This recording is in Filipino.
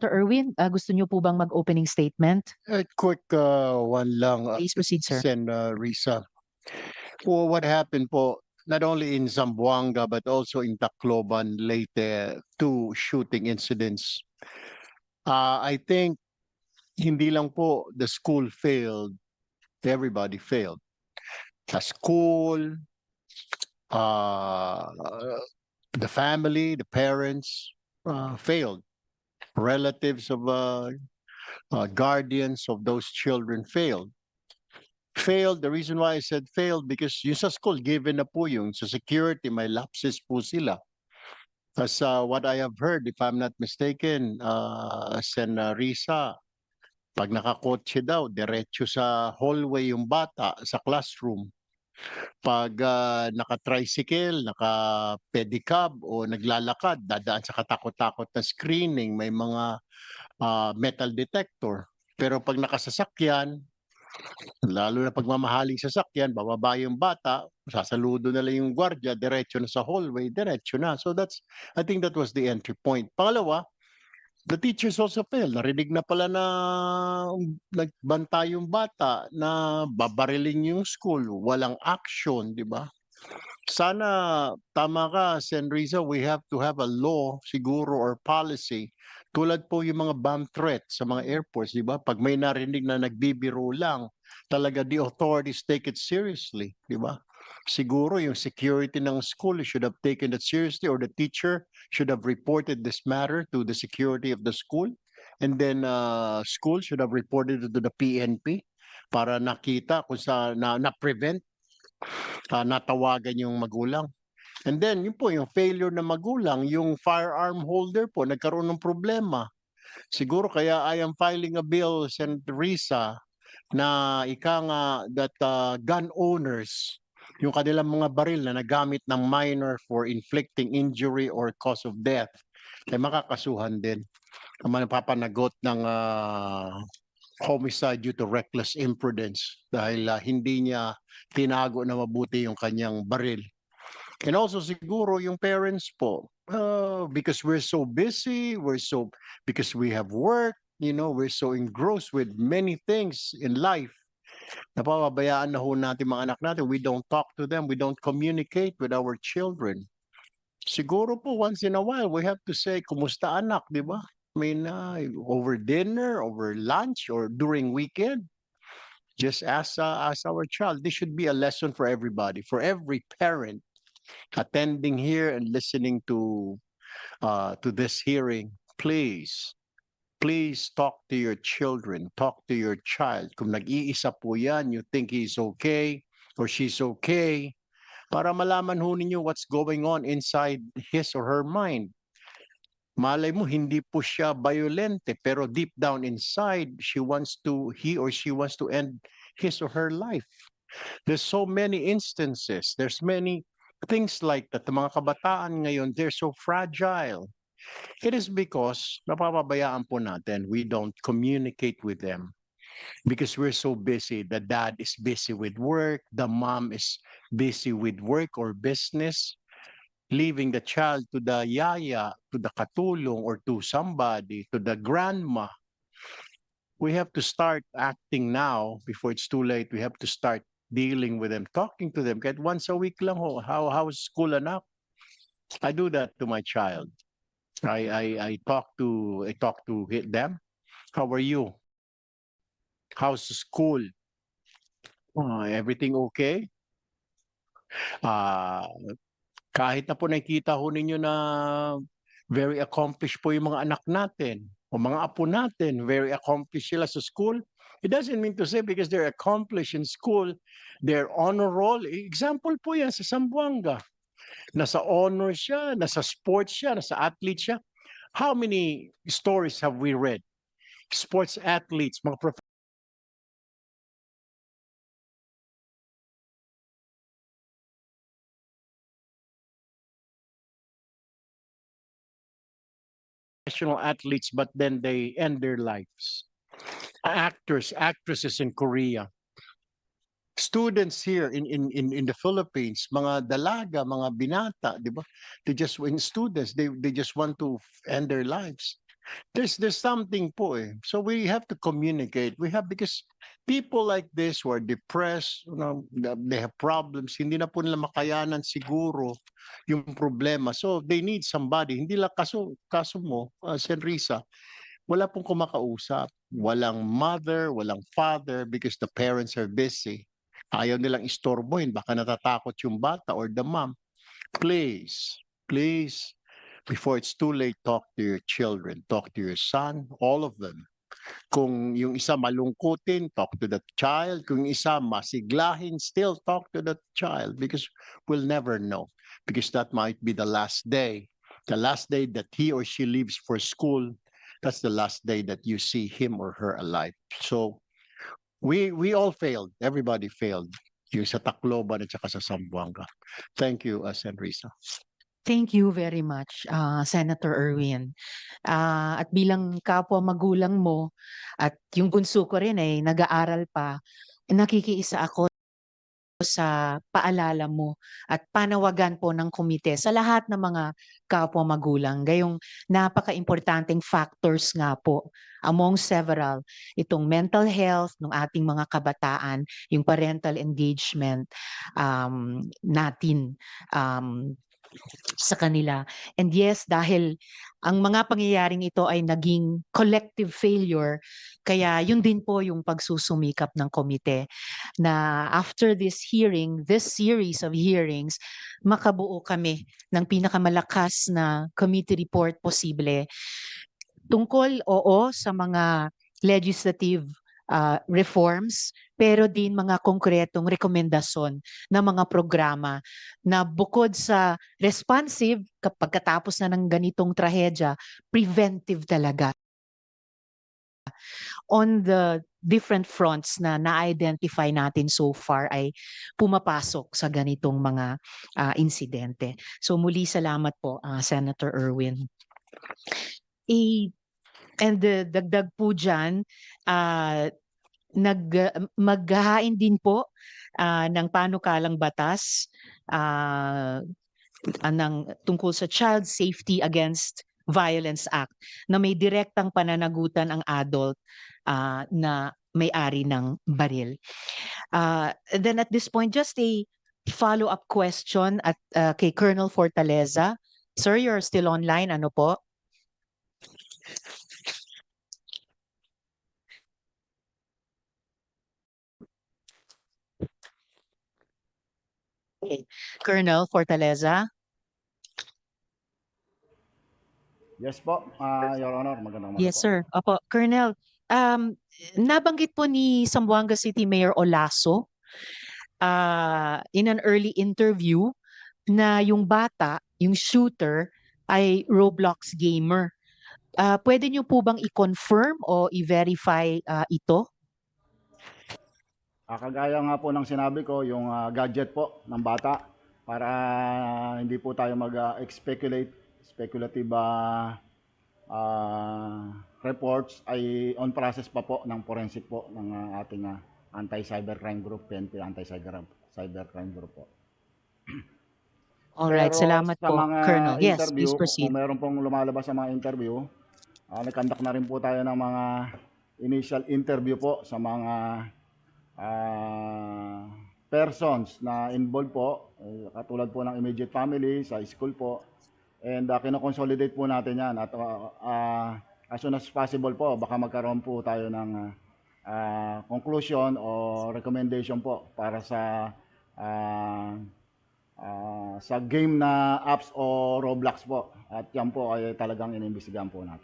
Dr. Erwin, gusto niyo po bang mag-opening statement? A quick one lang, Please proceed, sir. Sen. Risa. For what happened po, not only in Zamboanga but also in Tacloban, Leyte, two shooting incidents. I think hindi lang po the school failed, everybody failed. The school, uh, the family, the parents failed. Relatives of guardians of those children failed. Failed, the reason why I said failed, because yung sa school, given na po yung sa security, may lapses po sila. As what I have heard, if I'm not mistaken, Sen. Risa, pag nakakotse daw, diretso sa hallway yung bata sa classroom. Pag naka-tricycle, naka-pedicab o naglalakad, dadaan sa katakot-takot na screening, may mga metal detector. Pero pag nakasasakyan, lalo na pag mamahaling sasakyan, bababa yung bata, sasaludo na lang yung gwardiya, diretso na sa hallway, diretso na. So I think that was the entry point. Pangalawa, the teachers also failed. Narinig na pala na nagbanta yung bata na babariling yung school, walang action, di ba? Sana tama ka, Sen. Riza, we have to have a law siguro or policy. Tulad po yung mga bomb threat sa mga airports, di ba? Pag may narinig na nagbibiro lang, talaga the authorities take it seriously, di ba? Siguro yung security ng school should have taken that seriously, or the teacher should have reported this matter to the security of the school, and then school should have reported it to the PNP para nakita kung sa na-prevent, natawagan yung magulang. And then, yun po, yung failure na magulang, yung firearm holder po, nagkaroon ng problema. Siguro kaya I am filing a bill, Sen. Risa, na ika nga that gun owners, yung kanilang mga baril na nagamit ng minor for inflicting injury or cause of death, ay makakasuhan din. Mapapanagot ng homicide due to reckless imprudence dahil hindi niya tinago na mabuti yung kanyang baril. And also siguro yung parents po, because we're so busy, because we have work, we're so engrossed with many things in life. Napapabayaan na ho natin mga anak natin. We don't talk to them. We don't communicate with our children. Siguro po once in a while, we have to say, kumusta anak, di ba? I mean, over dinner, over lunch, or during weekend. Just ask our child. This should be a lesson for everybody, for every parent attending here and listening to this hearing. Please talk to your children, talk to your child. Kung nag-iisa po yan, you think he's okay or she's okay, para malaman ho ninyo what's going on inside his or her mind. Malay mo, hindi po siya violente, pero deep down inside, he or she wants to end his or her life. There's so many instances, there's many things like that. The mga kabataan ngayon, they're so fragile. It is because napapabayaan po natin, we don't communicate with them because we're so busy. The dad is busy with work, the mom is busy with work or business, leaving the child to the yaya, to the katulong, or to somebody, to the grandma. We have to start acting now before it's too late. We have to start dealing with them, talking to them. Kahit once a week lang ho, how's school, anak? I do that to my child. I talk to them. How are you? How's school? Everything okay? Kahit na po nakikita ho ninyo na very accomplished po yung mga anak natin o mga apo natin, very accomplished sila sa school. It doesn't mean to say because they're accomplished in school, they're honor roll. Example po yan sa Zamboanga. Nasa honor siya, nasa sports siya, nasa athlete siya. How many stories have we read? Sports athletes, mga professional athletes, but then they end their lives. Actresses in Korea. Students here in the Philippines, mga dalaga, mga binata, di ba? They just when students, they just want to end their lives. There's something po eh. So we have to communicate. We have because people like this who are depressed, they have problems, hindi na po nila makayanan siguro yung problema. So they need somebody. Hindi lang kaso mo, Senrisa, wala pong kumakausap. Walang mother, walang father because the parents are busy. Ayaw nilang istorbohin, baka natatakot yung bata or the mom. Please, please, before it's too late, talk to your children, talk to your son, all of them. Kung yung isa malungkutin, talk to the child. Kung yung isa masiglahin, still talk to the child because we'll never know. Because that might be the last day. The last day that he or she leaves for school, that's the last day that you see him or her alive. So we all failed. Everybody failed. Yung sa Tacloban at saka sa Zamboanga. Thank you, Senrisa. Thank you very much, Senator Erwin. At bilang kapwa magulang mo at yung bunso ko rin ay nag-aaral pa, nakikiisa ako sa paalala mo at panawagan po ng komite sa lahat ng mga kapwa magulang. Gayong napaka-importanting factors nga po among several, itong mental health ng ating mga kabataan, yung parental engagement natin sa kanila. And yes, dahil ang mga pangyayaring ito ay naging collective failure, kaya yun din po yung pagsusumikap ng komite na after this hearing, this series of hearings, makabuo kami ng pinakamalakas na committee report posible tungkol, oo, sa mga legislative reforms, pero din mga konkretong rekomendasyon ng mga programa na bukod sa responsive kapag katapos na ng ganitong trahedya, preventive talaga on the different fronts na na-identify natin so far ay pumapasok sa ganitong mga insidente. So muli salamat po, Senator Erwin. And dagdag po dyan, maghahain din po ng panukalang batas tungkol sa Child Safety Against Violence Act na may direktang pananagutan ang adult na may-ari ng baril. Then at this point, just a follow-up question at kay Colonel Fortaleza. Sir, you're still online. Ano po? Okay. Colonel Fortaleza. Yes po, Your Honor, magandang umaga Yes, po. sir. Opo, Colonel, nabanggit po ni Zamboanga City Mayor Olaso in an early interview na yung bata, yung shooter, ay Roblox gamer. Pwede niyo po bang i-confirm o i-verify ito? Kagaya nga po ng sinabi ko, yung gadget po ng bata para hindi po tayo speculative reports ay on process pa po ng forensic po ng ating anti-cybercrime group, PNP anti-cybercrime group po. Alright, Pero salamat sa po, mga Colonel. Yes, interview, please proceed. kung meron pong lumalabas sa mga interview, nag-conduct na rin po tayo ng mga initial interview po sa mga persons na involved po, katulad po ng immediate family, sa school po, and kino-consolidate po natin yan at as soon as possible po, baka magkaroon po tayo ng conclusion o recommendation po para sa game na apps o Roblox po, at yan po ay talagang inimbestigahan po natin.